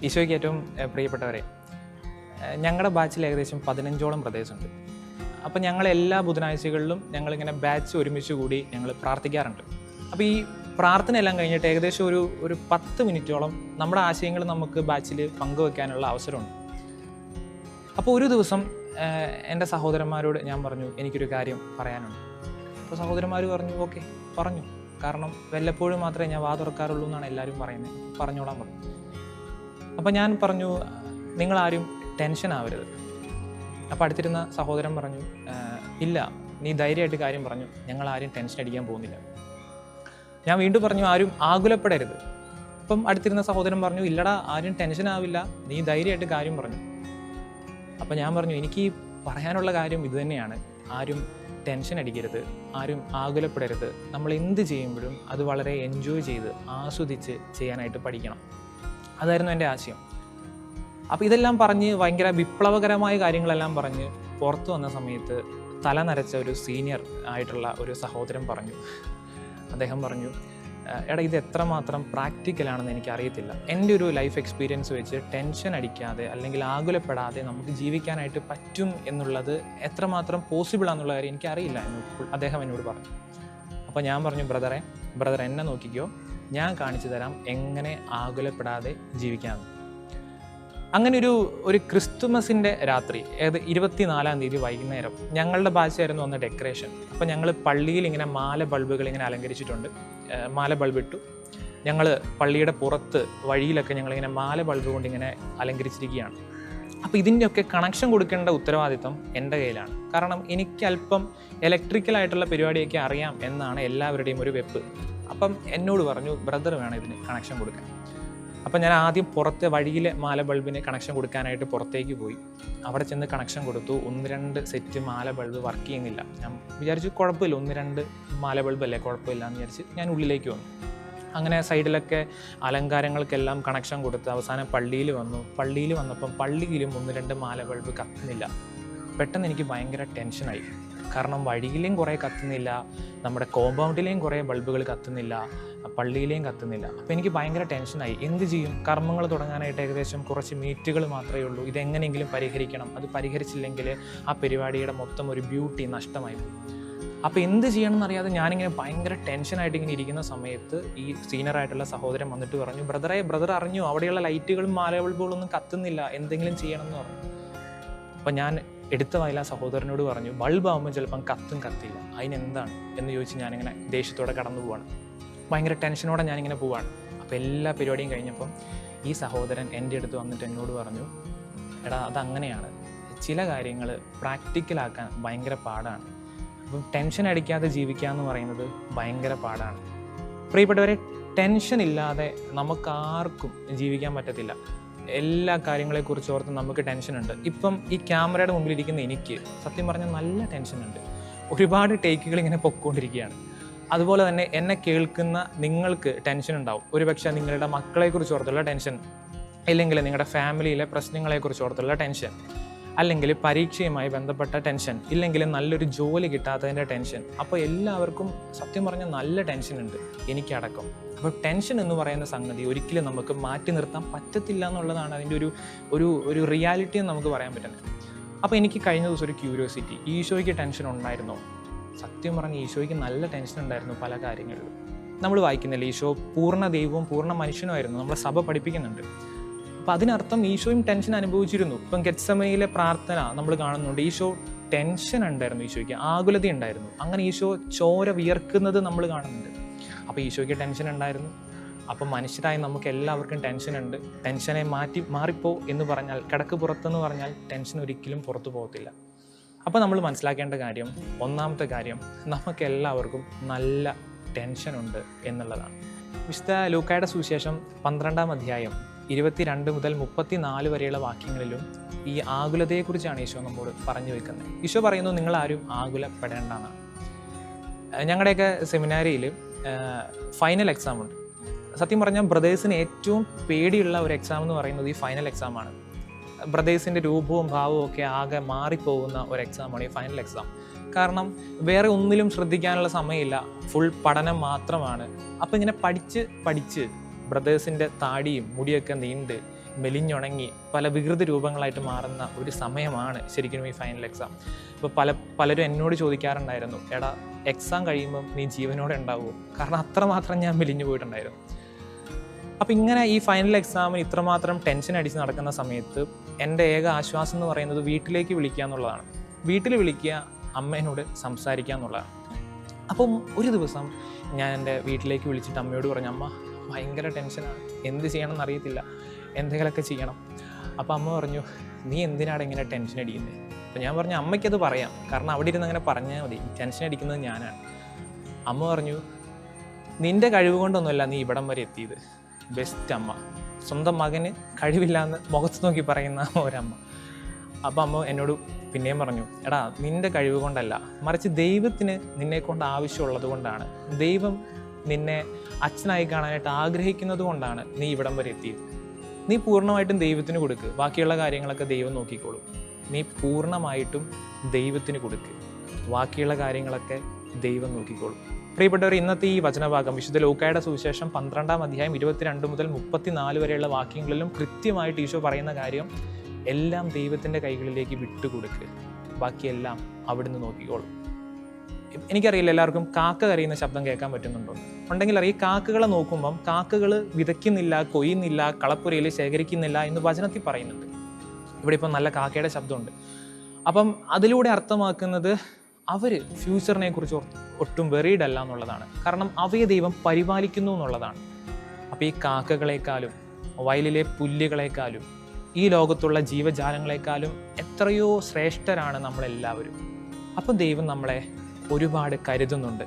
ഈശോയ്ക്ക് ഏറ്റവും പ്രിയപ്പെട്ടവരെ, ഞങ്ങളുടെ ബാച്ചിൽ ഏകദേശം 15ഓളം ബ്രദേഴ്സുണ്ട്. അപ്പോൾ ഞങ്ങൾ എല്ലാ ബുധനാഴ്ചകളിലും ഞങ്ങളിങ്ങനെ ബാച്ച് ഒരുമിച്ച് കൂടി ഞങ്ങൾ പ്രാർത്ഥിക്കാറുണ്ട്. അപ്പോൾ ഈ പ്രാർത്ഥന എല്ലാം കഴിഞ്ഞിട്ട് ഏകദേശം ഒരു 10 മിനിറ്റോളം നമ്മുടെ ആശയങ്ങൾ നമുക്ക് ബാച്ചിൽ പങ്കുവെക്കാനുള്ള അവസരമുണ്ട്. അപ്പോൾ ഒരു ദിവസം എൻ്റെ സഹോദരന്മാരോട് ഞാൻ പറഞ്ഞു, എനിക്കൊരു കാര്യം പറയാനുണ്ട്. അപ്പോൾ സഹോദരന്മാർ പറഞ്ഞു, ഓക്കെ പറഞ്ഞു, കാരണം വല്ലപ്പോഴും മാത്രമേ ഞാൻ വാ തുറക്കാറുള്ളൂ എന്നാണ് എല്ലാവരും പറയുന്നത്, പറഞ്ഞോളാൻ പറഞ്ഞു. അപ്പോൾ ഞാൻ പറഞ്ഞു, നിങ്ങളാരും ടെൻഷൻ ആവരുത്. അപ്പോൾ അടുത്തിരുന്ന സഹോദരൻ പറഞ്ഞു, ഇല്ല, നീ ധൈര്യമായിട്ട് കാര്യം പറഞ്ഞു, ഞങ്ങളാരും ടെൻഷൻ അടിക്കാൻ പോകുന്നില്ല. ഞാൻ വീണ്ടും പറഞ്ഞു, ആരും ആകുലപ്പെടരുത്. അപ്പം അടുത്തിരുന്ന സഹോദരൻ പറഞ്ഞു, ഇല്ലടാ, ആരും ടെൻഷൻ ആവില്ല, നീ ധൈര്യമായിട്ട് കാര്യം പറഞ്ഞു. അപ്പം ഞാൻ പറഞ്ഞു, എനിക്ക് പറയാനുള്ള കാര്യം ഇതുതന്നെയാണ്, ആരും ടെൻഷൻ അടിക്കരുത്, ആരും ആകുലപ്പെടരുത്. നമ്മൾ എന്ത് ചെയ്യുമ്പോഴും അത് വളരെ എൻജോയ് ചെയ്ത് ആസ്വദിച്ച് ചെയ്യാനായിട്ട് പഠിക്കണം. അതായിരുന്നു എൻ്റെ ആശയം. അപ്പോൾ ഇതെല്ലാം പറഞ്ഞ് ഭയങ്കര വിപ്ലവകരമായ കാര്യങ്ങളെല്ലാം പറഞ്ഞ് പുറത്തു വന്ന സമയത്ത് തല നരച്ച ഒരു സീനിയർ ആയിട്ടുള്ള ഒരു സഹോദരൻ പറഞ്ഞു, അദ്ദേഹം പറഞ്ഞു, എടാ, ഇത് എത്രമാത്രം പ്രാക്ടിക്കലാണെന്ന് എനിക്കറിയത്തില്ല. എൻ്റെ ഒരു ലൈഫ് എക്സ്പീരിയൻസ് വെച്ച് ടെൻഷൻ അടിക്കാതെ അല്ലെങ്കിൽ ആകുലപ്പെടാതെ നമുക്ക് ജീവിക്കാനായിട്ട് പറ്റും എന്നുള്ളത് എത്രമാത്രം പോസിബിളാണെന്നുള്ള കാര്യം എനിക്കറിയില്ല എന്ന് അദ്ദേഹം എന്നോട് പറഞ്ഞു. അപ്പോൾ ഞാൻ പറഞ്ഞു, ബ്രദർ എന്നെ നോക്കിക്കോ, ഞാൻ കാണിച്ചു തരാം എങ്ങനെ ആകുലപ്പെടാതെ ജീവിക്കാമെന്ന്. അങ്ങനെ ഒരു ക്രിസ്തുമസിൻ്റെ രാത്രി, 24-ാം തീയതി വൈകുന്നേരം ഞങ്ങളുടെ ബാച്ചായിരുന്നു അന്ന് ഡെക്കറേഷൻ. അപ്പോൾ ഞങ്ങൾ പള്ളിയിൽ ഇങ്ങനെ മാല ബൾബുകൾ ഇങ്ങനെ അലങ്കരിച്ചിട്ടുണ്ട്. മാല ബൾബ് ഇട്ടു. ഞങ്ങൾ പള്ളിയുടെ പുറത്ത് വഴിയിലൊക്കെ ഞങ്ങളിങ്ങനെ മാല ബൾബ് കൊണ്ട് ഇങ്ങനെ അലങ്കരിച്ചിരിക്കുകയാണ്. അപ്പോൾ ഇതിൻ്റെയൊക്കെ കണക്ഷൻ കൊടുക്കേണ്ട ഉത്തരവാദിത്വം എൻ്റെ കയ്യിലാണ്. കാരണം എനിക്ക് അല്പം ഇലക്ട്രിക്കലായിട്ടുള്ള പരിപാടിയൊക്കെ അറിയാം എന്നാണ് എല്ലാവരുടെയും ഒരു വെപ്പ്. അപ്പം എന്നോട് പറഞ്ഞു, ബ്രദർ വേണം ഇതിന് കണക്ഷൻ കൊടുക്കാൻ. അപ്പം ഞാൻ ആദ്യം പുറത്തെ വഴിയിലെ മാല ബൾബിന് കണക്ഷൻ കൊടുക്കാനായിട്ട് പുറത്തേക്ക് പോയി. അവിടെ ചെന്ന് കണക്ഷൻ കൊടുത്തു. 1-2 സെറ്റ് മാല ബൾബ് വർക്ക് ചെയ്യുന്നില്ല. ഞാൻ വിചാരിച്ചു കുഴപ്പമില്ല, 1-2 മാല ബൾബ് അല്ലേ, കുഴപ്പമില്ല എന്ന് വിചാരിച്ച് ഞാൻ ഉള്ളിലേക്ക് വന്നു. അങ്ങനെ സൈഡിലൊക്കെ അലങ്കാരങ്ങൾക്കെല്ലാം കണക്ഷൻ കൊടുത്ത് അവസാനം പള്ളിയിൽ വന്നു. പള്ളിയിൽ വന്നപ്പം പള്ളിയിലും 1-2 മാല ബൾബ് കത്തുന്നില്ല. പെട്ടെന്ന് എനിക്ക് ഭയങ്കര ടെൻഷനായി. കാരണം വഴിയിലെയും കുറേ കത്തുന്നില്ല, നമ്മുടെ കോമ്പൗണ്ടിലെയും കുറേ ബൾബുകൾ കത്തുന്നില്ല, പള്ളിയിലെയും കത്തുന്നില്ല. അപ്പോൾ എനിക്ക് ഭയങ്കര ടെൻഷനായി. എന്ത് ചെയ്യും? കർമ്മങ്ങൾ തുടങ്ങാനായിട്ട് ഏകദേശം കുറച്ച് മിനിറ്റുകൾ മാത്രമേ ഉള്ളൂ. ഇതെങ്ങനെയെങ്കിലും പരിഹരിക്കണം. അത് പരിഹരിച്ചില്ലെങ്കിൽ ആ പരിപാടിയുടെ മൊത്തം ഒരു ബ്യൂട്ടി നഷ്ടമായി പോകും. അപ്പോൾ എന്ത് ചെയ്യണം എന്നറിയാതെ ഞാനിങ്ങനെ ഭയങ്കര ടെൻഷനായിട്ട് ഇങ്ങനെ ഇരിക്കുന്ന സമയത്ത് ഈ സീനിയറായിട്ടുള്ള സഹോദരൻ വന്നിട്ട് പറഞ്ഞു, ബ്രദർ അറിഞ്ഞു, അവിടെയുള്ള ലൈറ്റുകളും മാല ബൾബുകളൊന്നും കത്തുന്നില്ല, എന്തെങ്കിലും ചെയ്യണം എന്ന് പറഞ്ഞു. അപ്പം ഞാൻ എടുത്ത വായില സഹോദരനോട് പറഞ്ഞു, ബൾബാകുമ്പോൾ ചിലപ്പം കത്തില്ല, അതിനെന്താണ് എന്ന് ചോദിച്ച് ഞാനിങ്ങനെ ദേഷ്യത്തോടെ കടന്നു പോവാണ്. ഭയങ്കര ടെൻഷനോടെ ഞാനിങ്ങനെ പോവാണ്. അപ്പോൾ എല്ലാ പരിപാടിയും കഴിഞ്ഞപ്പം ഈ സഹോദരൻ എൻ്റെ അടുത്ത് വന്നിട്ട് എന്നോട് പറഞ്ഞു, എടാ, അതങ്ങനെയാണ്, ചില കാര്യങ്ങൾ പ്രാക്ടിക്കലാക്കാൻ ഭയങ്കര പാടാണ്. അപ്പം ടെൻഷൻ അടിക്കാതെ ജീവിക്കുക എന്ന് പറയുന്നത് ഭയങ്കര പാടാണ്. പ്രിയപ്പെട്ടവരെ, ടെൻഷൻ ഇല്ലാതെ നമുക്കാർക്കും ജീവിക്കാൻ പറ്റത്തില്ല. എല്ലാ കാര്യങ്ങളെക്കുറിച്ച് ഓർത്ത് നമുക്ക് ടെൻഷനുണ്ട്. ഇപ്പം ഈ ക്യാമറയുടെ മുമ്പിലിരിക്കുന്ന എനിക്ക് സത്യം പറഞ്ഞാൽ നല്ല ടെൻഷനുണ്ട്. ഒരുപാട് ടേക്കുകൾ ഇങ്ങനെ പൊയ്ക്കൊണ്ടിരിക്കുകയാണ്. അതുപോലെ തന്നെ എന്നെ കേൾക്കുന്ന നിങ്ങൾക്ക് ടെൻഷൻ ഉണ്ടാവും. ഒരുപക്ഷെ നിങ്ങളുടെ മക്കളെക്കുറിച്ച് ഓർത്തുള്ള ടെൻഷൻ, അല്ലെങ്കിൽ നിങ്ങളുടെ ഫാമിലിയിലെ പ്രശ്നങ്ങളെക്കുറിച്ച് ഓർത്തുള്ള ടെൻഷൻ, അല്ലെങ്കിൽ പരീക്ഷയുമായി ബന്ധപ്പെട്ട ടെൻഷൻ, ഇല്ലെങ്കിൽ നല്ലൊരു ജോലി കിട്ടാത്തതിൻ്റെ ടെൻഷൻ. അപ്പോൾ എല്ലാവർക്കും സത്യം പറഞ്ഞാൽ നല്ല ടെൻഷനുണ്ട്, എനിക്കടക്കം. അപ്പോൾ ടെൻഷൻ എന്ന് പറയുന്ന സംഗതി ഒരിക്കലും നമുക്ക് മാറ്റി നിർത്താൻ പറ്റത്തില്ല എന്നുള്ളതാണ് അതിൻ്റെ ഒരു റിയാലിറ്റി എന്ന് നമുക്ക് പറയാൻ പറ്റുന്നത്. അപ്പോൾ എനിക്ക് കഴിഞ്ഞ ദിവസം ഒരു ക്യൂരിയോസിറ്റി, ഈശോയ്ക്ക് ടെൻഷൻ ഉണ്ടായിരുന്നോ? സത്യം പറഞ്ഞാൽ ഈശോയ്ക്ക് നല്ല ടെൻഷൻ ഉണ്ടായിരുന്നു പല കാര്യങ്ങളിലും. നമ്മൾ വായിക്കുന്നില്ല, ഈശോ പൂർണ്ണ ദൈവവും പൂർണ്ണ മനുഷ്യനുമായിരുന്നു, നമ്മളെ സഭ പഠിപ്പിക്കുന്നുണ്ട്. അപ്പം അതിനർത്ഥം ഈശോയും ടെൻഷൻ അനുഭവിച്ചിരുന്നു. ഇപ്പം ഗെത്സമനയിലെ പ്രാർത്ഥന നമ്മൾ കാണുന്നുണ്ട്, ഈശോ ടെൻഷൻ ഉണ്ടായിരുന്നു, ഈശോയ്ക്ക് ആകുലത ഉണ്ടായിരുന്നു. അങ്ങനെ ഈശോ ചോര വിയർക്കുന്നത് നമ്മൾ കാണുന്നുണ്ട്. അപ്പോൾ ഈശോയ്ക്ക് ടെൻഷൻ ഉണ്ടായിരുന്നു. അപ്പം മനുഷ്യരായി നമുക്ക് എല്ലാവർക്കും ടെൻഷനുണ്ട്. ടെൻഷനെ മാറിപ്പോ എന്ന് പറഞ്ഞാൽ, കിടക്ക് പുറത്തെന്ന് പറഞ്ഞാൽ ടെൻഷൻ ഒരിക്കലും പുറത്തു പോകത്തില്ല. അപ്പോൾ നമ്മൾ മനസ്സിലാക്കേണ്ട കാര്യം, ഒന്നാമത്തെ കാര്യം, നമുക്ക് എല്ലാവർക്കും നല്ല ടെൻഷനുണ്ട് എന്നുള്ളതാണ്. വിശുദ്ധ ലൂക്കായുടെ സുവിശേഷം 12-ാം അധ്യായം 22 മുതൽ 34 വരെയുള്ള വാക്യങ്ങളിലും ഈ ആകുലതയെക്കുറിച്ചാണ് ഈശോ നമ്മോട് പറഞ്ഞു വെക്കുന്നത്. ഈശോ പറയുന്നു, നിങ്ങളാരും ആകുലപ്പെടേണ്ടെന്നാണ്. ഞങ്ങളുടെയൊക്കെ സെമിനാരിയിൽ ഫൈനൽ എക്സാം ഉണ്ട്. സത്യം പറഞ്ഞാൽ ബ്രദേഴ്സിന് ഏറ്റവും പേടിയുള്ള ഒരു എക്സാം എന്ന് പറയുന്നത് ഈ ഫൈനൽ എക്സാമാണ്. ബ്രദേഴ്സിൻ്റെ രൂപവും ഭാവവും ഒക്കെ ആകെ മാറിപ്പോകുന്ന ഒരു എക്സാമാണ് ഈ ഫൈനൽ എക്സാം. കാരണം വേറെ ഒന്നിലും ശ്രദ്ധിക്കാനുള്ള സമയമില്ല, ഫുൾ പഠനം മാത്രമാണ്. അപ്പോൾ ഇങ്ങനെ പഠിച്ച് ബ്രദേഴ്സിൻ്റെ താടിയും മുടിയൊക്കെ നീണ്ട് മെലിഞ്ഞുണങ്ങി പല വികൃത രൂപങ്ങളായിട്ട് മാറുന്ന ഒരു സമയമാണ് ശരിക്കും ഈ ഫൈനൽ എക്സാം. ഇപ്പോൾ പലരും എന്നോട് ചോദിക്കാറുണ്ടായിരുന്നു, എടാ എക്സാം കഴിയുമ്പം നീ ജീവനോടെ ഉണ്ടാവുമോ? കാരണം അത്രമാത്രം ഞാൻ മെലിഞ്ഞു പോയിട്ടുണ്ടായിരുന്നു. അപ്പം ഇങ്ങനെ ഈ ഫൈനൽ എക്സാമിന് ഇത്രമാത്രം ടെൻഷൻ അടിച്ച് നടക്കുന്ന സമയത്ത് എൻ്റെ ഏക ആശ്വാസം എന്ന് പറയുന്നത് വീട്ടിലേക്ക് വിളിക്കുക എന്നുള്ളതാണ്. വീട്ടിൽ വിളിക്കുക, അമ്മേനോട് സംസാരിക്കുക എന്നുള്ളതാണ്. അപ്പം ഒരു ദിവസം ഞാൻ എൻ്റെ വീട്ടിലേക്ക് വിളിച്ചിട്ട് അമ്മയോട് പറഞ്ഞു, അമ്മ ഭയങ്കര ടെൻഷനാണ്, എന്ത് ചെയ്യണമെന്ന് അറിയത്തില്ല, എന്തെങ്കിലുമൊക്കെ ചെയ്യണം. അപ്പോൾ അമ്മ പറഞ്ഞു, നീ എന്തിനാണ് ഇങ്ങനെ ടെൻഷൻ അടിക്കുന്നത്? അപ്പോൾ ഞാൻ പറഞ്ഞു, അമ്മയ്ക്കത് പറയാം, കാരണം അവിടെ ഇരുന്ന് അങ്ങനെ പറഞ്ഞാൽ മതി, ടെൻഷൻ അടിക്കുന്നത് ഞാനാണ്. അമ്മ പറഞ്ഞു, നിൻ്റെ കഴിവ് കൊണ്ടൊന്നുമല്ല നീ ഇവിടം വരെ എത്തിയത്. ബെസ്റ്റ് അമ്മ, സ്വന്തം മകന് കഴിവില്ലാന്ന് മുഖത്ത് നോക്കി പറയുന്ന ഒരമ്മ. അപ്പം അമ്മ എന്നോട് പിന്നെയും പറഞ്ഞു, എടാ നിൻ്റെ കഴിവ് കൊണ്ടല്ല, മറിച്ച് ദൈവത്തിന് നിന്നെ കൊണ്ട് ആവശ്യമുള്ളത് കൊണ്ടാണ്, ദൈവം നിന്നെ അച്ഛനായി കാണാനായിട്ട് ആഗ്രഹിക്കുന്നത് കൊണ്ടാണ് നീ ഇവിടം വരെ എത്തിയത്. നീ പൂർണ്ണമായിട്ടും ദൈവത്തിന് കൊടുക്കുക, ബാക്കിയുള്ള കാര്യങ്ങളൊക്കെ ദൈവം നോക്കിക്കോളും. നീ പൂർണ്ണമായിട്ടും ദൈവത്തിന് കൊടുക്കുക, ബാക്കിയുള്ള കാര്യങ്ങളൊക്കെ ദൈവം നോക്കിക്കോളും. പ്രിയപ്പെട്ടവർ, ഇന്നത്തെ ഈ വചനഭാഗം വിശുദ്ധ ലൂക്കായുടെ സുവിശേഷം 12-ാം അധ്യായം 22 മുതൽ 34 വരെയുള്ള വാക്യങ്ങളിലും കൃത്യമായിട്ട് ഈശോ പറയുന്ന കാര്യം, എല്ലാം ദൈവത്തിൻ്റെ കൈകളിലേക്ക് വിട്ടുകൊടുക്കുക, ബാക്കിയെല്ലാം അവിടുന്ന് നോക്കിക്കോളും. എനിക്കറിയില്ല എല്ലാവർക്കും കാക്ക കരയുന്ന ശബ്ദം കേൾക്കാൻ പറ്റുന്നുണ്ടോ? ഉണ്ടെങ്കിൽ അറിയാം, കാക്കകളെ നോക്കുമ്പം കാക്കകൾ വിതയ്ക്കുന്നില്ല, കൊയ്യുന്നില്ല, കളപ്പുരയിൽ ശേഖരിക്കുന്നില്ല എന്ന് വചനത്തിൽ പറയുന്നുണ്ട്. ഇവിടെ ഇപ്പം നല്ല കാക്കയുടെ ശബ്ദമുണ്ട്. അപ്പം അതിലൂടെ അർത്ഥമാക്കുന്നത് അവർ ഫ്യൂച്ചറിനെ കുറിച്ച് ഒട്ടും വെറീഡ് അല്ല എന്നുള്ളതാണ്. കാരണം അവയെ ദൈവം പരിപാലിക്കുന്നു എന്നുള്ളതാണ്. അപ്പോൾ ഈ കാക്കകളെക്കാളും വയലിലെ പുല്ലുകളെക്കാളും ഈ ലോകത്തുള്ള ജീവജാലങ്ങളെക്കാളും എത്രയോ ശ്രേഷ്ഠരാണ് നമ്മളെല്ലാവരും. അപ്പം ദൈവം നമ്മളെ ഒരുപാട് കരുതുന്നുണ്ട്,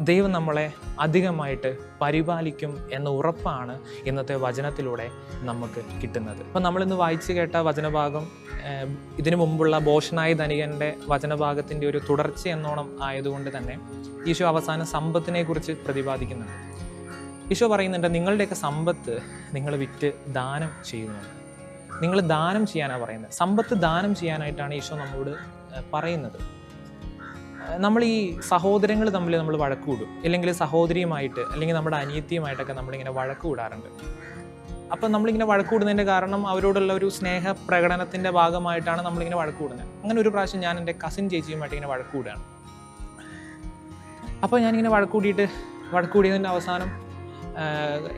ദൈവം നമ്മളെ അധികമായിട്ട് പരിപാലിക്കും എന്ന ഉറപ്പാണ് ഇന്നത്തെ വചനത്തിലൂടെ നമുക്ക് കിട്ടുന്നത്. അപ്പം നമ്മളിന്ന് വായിച്ചു കേട്ട വചനഭാഗം ഇതിനു മുമ്പുള്ള ഭോഷനായ ധനികൻ്റെ വചനഭാഗത്തിൻ്റെ ഒരു തുടർച്ച എന്നോണം ആയതുകൊണ്ട് തന്നെ ഈശോ അവസാനം സമ്പത്തിനെ കുറിച്ച് പ്രതിപാദിക്കുന്നുണ്ട്. ഈശോ പറയുന്നുണ്ട്, നിങ്ങളുടെയൊക്കെ സമ്പത്ത് നിങ്ങൾ വിറ്റ് ദാനം ചെയ്യുന്നുണ്ട്. നിങ്ങൾ ദാനം ചെയ്യാനാണ് പറയുന്നത്. സമ്പത്ത് ദാനം ചെയ്യാനായിട്ടാണ് ഈശോ നമ്മളോട് പറയുന്നത്. നമ്മൾ ഈ സഹോദരങ്ങൾ തമ്മിൽ നമ്മൾ വഴക്ക് കൂടും, അല്ലെങ്കിൽ സഹോദരിയുമായിട്ട് അല്ലെങ്കിൽ നമ്മുടെ അനിയത്തിയുമായിട്ടൊക്കെ നമ്മളിങ്ങനെ വഴക്ക് കൂടാറുണ്ട്. അപ്പം നമ്മളിങ്ങനെ വഴക്ക് കൂടുന്നതിൻ്റെ കാരണം അവരോടുള്ള ഒരു സ്നേഹ പ്രകടനത്തിൻ്റെ ഭാഗമായിട്ടാണ് നമ്മളിങ്ങനെ വഴക്ക് കൂടുന്നത്. അങ്ങനെ ഒരു പ്രാവശ്യം ഞാൻ എൻ്റെ കസിൻ ചേച്ചിയുമായിട്ട് ഇങ്ങനെ വഴക്ക് കൂടുകയാണ്. അപ്പോൾ ഞാനിങ്ങനെ വഴക്ക് കൂടിയതിൻ്റെ അവസാനം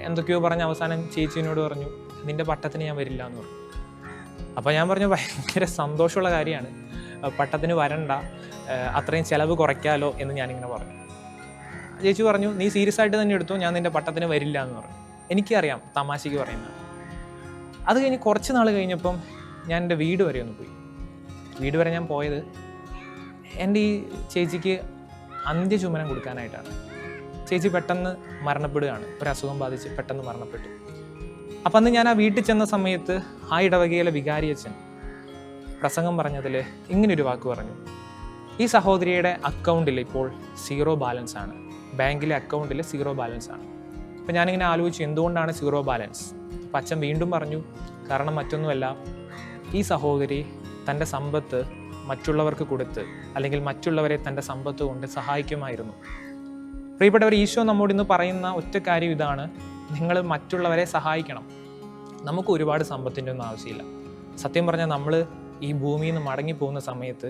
എന്തൊക്കെയോ പറഞ്ഞ് അവസാനം ചേച്ചീനോട് പറഞ്ഞു, നിൻ്റെ പട്ടത്തിന് ഞാൻ വരില്ല എന്ന് പറഞ്ഞു. അപ്പോൾ ഞാൻ പറഞ്ഞു, ഭയങ്കര സന്തോഷമുള്ള കാര്യമാണ്, പട്ടത്തിന് വരണ്ട, അത്രയും ചിലവ് കുറയ്ക്കാമല്ലോ എന്ന് ഞാനിങ്ങനെ പറഞ്ഞു. ചേച്ചി പറഞ്ഞു, നീ സീരിയസ് ആയിട്ട് തന്നെ എടുത്തു, ഞാൻ നിൻ്റെ പട്ടത്തിന് വരില്ല എന്ന് പറഞ്ഞു. എനിക്കറിയാം തമാശയ്ക്ക് പറയുന്നത്. അത് കഴിഞ്ഞ് കുറച്ച് നാൾ കഴിഞ്ഞപ്പം ഞാൻ എൻ്റെ വീട് വരെ ഒന്ന് പോയി. വീട് വരെ ഞാൻ പോയത് എൻ്റെ ഈ ചേച്ചിക്ക് അന്ത്യചുമനം കൊടുക്കാനായിട്ടാണ്. ചേച്ചി പെട്ടെന്ന് മരണപ്പെടുകയാണ്, ഒരു അസുഖം ബാധിച്ച് പെട്ടെന്ന് മരണപ്പെട്ടു. അപ്പം അന്ന് ഞാൻ ആ വീട്ടിൽ ചെന്ന സമയത്ത് ആ ഇടവകയിലെ വികാരിയച്ഛൻ പ്രസംഗം പറഞ്ഞതിൽ ഇങ്ങനൊരു വാക്ക് പറഞ്ഞു, ഈ സഹോദരിയുടെ അക്കൗണ്ടിൽ ഇപ്പോൾ 0 ബാലൻസ് ആണ്, ബാങ്കിലെ അക്കൗണ്ടിൽ 0 ബാലൻസ് ആണ്. അപ്പം ഞാനിങ്ങനെ ആലോചിച്ചു, എന്തുകൊണ്ടാണ് 0 ബാലൻസ്? അപ്പം അച്ഛൻ വീണ്ടും പറഞ്ഞു, കാരണം മറ്റൊന്നുമല്ല, ഈ സഹോദരി തൻ്റെ സമ്പത്ത് മറ്റുള്ളവർക്ക് കൊടുത്ത് അല്ലെങ്കിൽ മറ്റുള്ളവരെ തൻ്റെ സമ്പത്ത് കൊണ്ട് സഹായിക്കുമായിരുന്നു. പ്രിയപ്പെട്ടവർ, ഈശോ നമ്മോട് ഇന്ന് പറയുന്ന ഒറ്റ കാര്യം ഇതാണ്, നിങ്ങൾ മറ്റുള്ളവരെ സഹായിക്കണം. നമുക്ക് ഒരുപാട് സമ്പത്തിൻ്റെ ഒന്നും ആവശ്യമില്ല. സത്യം പറഞ്ഞാൽ നമ്മൾ ഈ ഭൂമിയിൽ നിന്ന് മടങ്ങിപ്പോകുന്ന സമയത്ത്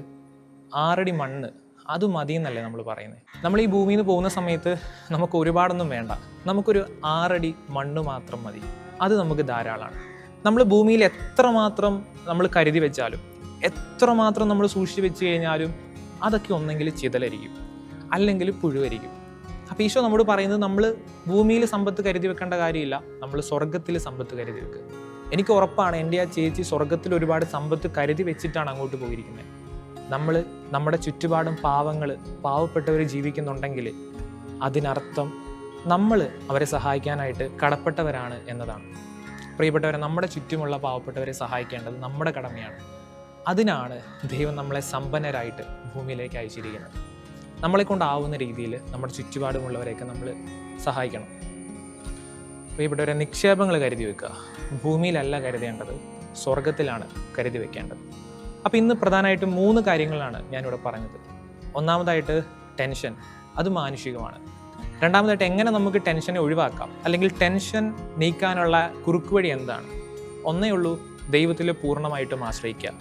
6 അടി മണ്ണ് അത് മതി എന്നല്ലേ നമ്മൾ പറയുന്നത്. നമ്മൾ ഈ ഭൂമിയിൽ നിന്ന് പോകുന്ന സമയത്ത് നമുക്ക് ഒരുപാടൊന്നും വേണ്ട, നമുക്കൊരു 6 അടി മണ്ണ് മാത്രം മതി, അത് നമുക്ക് ധാരാളമാണ്. നമ്മൾ ഭൂമിയിൽ എത്രമാത്രം നമ്മൾ കരുതി വെച്ചാലും എത്രമാത്രം നമ്മൾ സൂക്ഷിച്ച് വെച്ച് കഴിഞ്ഞാലും അതൊക്കെ ഒന്നെങ്കിൽ ചിതലരിക്കും അല്ലെങ്കിൽ പുഴുവരിക്കും. അപ്പോൾ ഈശോ നമ്മോട് പറയുന്നത്, നമ്മൾ ഭൂമിയിൽ സമ്പത്ത് കരുതി വെക്കേണ്ട കാര്യമില്ല, നമ്മൾ സ്വർഗത്തിൽ സമ്പത്ത് കരുതി വെക്കുക. എനിക്ക് ഉറപ്പാണ് എൻ്റെ ആ ചേച്ചി സ്വർഗത്തിൽ ഒരുപാട് സമ്പത്ത് കരുതി വെച്ചിട്ടാണ് അങ്ങോട്ട് പോയിരിക്കുന്നത്. നമ്മൾ നമ്മുടെ ചുറ്റുപാടും പാവപ്പെട്ടവർ ജീവിക്കുന്നുണ്ടെങ്കിൽ അതിനർത്ഥം നമ്മൾ അവരെ സഹായിക്കാനായിട്ട് കടപ്പെട്ടവരാണ് എന്നതാണ്. പ്രിയപ്പെട്ടവരെ, നമ്മുടെ ചുറ്റുമുള്ള പാവപ്പെട്ടവരെ സഹായിക്കേണ്ടത് നമ്മുടെ കടമയാണ്. അതിനാണ് ദൈവം നമ്മളെ സമ്പന്നരായിട്ട് ഭൂമിയിലേക്ക് അയച്ചിരിക്കുന്നത്. നമ്മളെ കൊണ്ടാവുന്ന രീതിയിൽ നമ്മുടെ ചുറ്റുപാടുമുള്ളവരെയൊക്കെ നമ്മൾ സഹായിക്കണം. പ്രിയപ്പെട്ടവരെ, നിക്ഷേപങ്ങൾ കരുതി വെക്കുക. ഭൂമിയിലല്ല കരുതേണ്ടത്, സ്വർഗത്തിലാണ് കരുതി വെക്കേണ്ടത്. അപ്പോൾ ഇന്ന് പ്രധാനമായിട്ടും 3 കാര്യങ്ങളാണ് ഞാനിവിടെ പറഞ്ഞത്. ഒന്നാമതായിട്ട് ടെൻഷൻ, അത് മാനുഷികമാണ്. രണ്ടാമതായിട്ട് എങ്ങനെ നമുക്ക് ടെൻഷനെ ഒഴിവാക്കാം, അല്ലെങ്കിൽ ടെൻഷൻ നീക്കാനുള്ള കുറുക്കുവഴി എന്താണ്. ഒന്നേ ഉള്ളൂ, ദൈവത്തിൽ പൂർണ്ണമായിട്ടും ആശ്രയിക്കുക.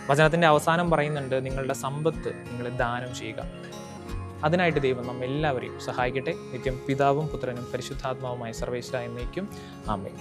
വചനത്തിൻ്റെ അവസാനം പറയുന്നുണ്ട്, നിങ്ങളുടെ സമ്പത്ത് നിങ്ങൾ ദാനം ചെയ്യുക. അതിനായിട്ട് ദൈവം നമ്മെല്ലാവരെയും സഹായിക്കട്ടെ. നിത്യം പിതാവും പുത്രനും പരിശുദ്ധാത്മാവുമായ സർവേശ്വര എന്നേക്കും ആമേൻ.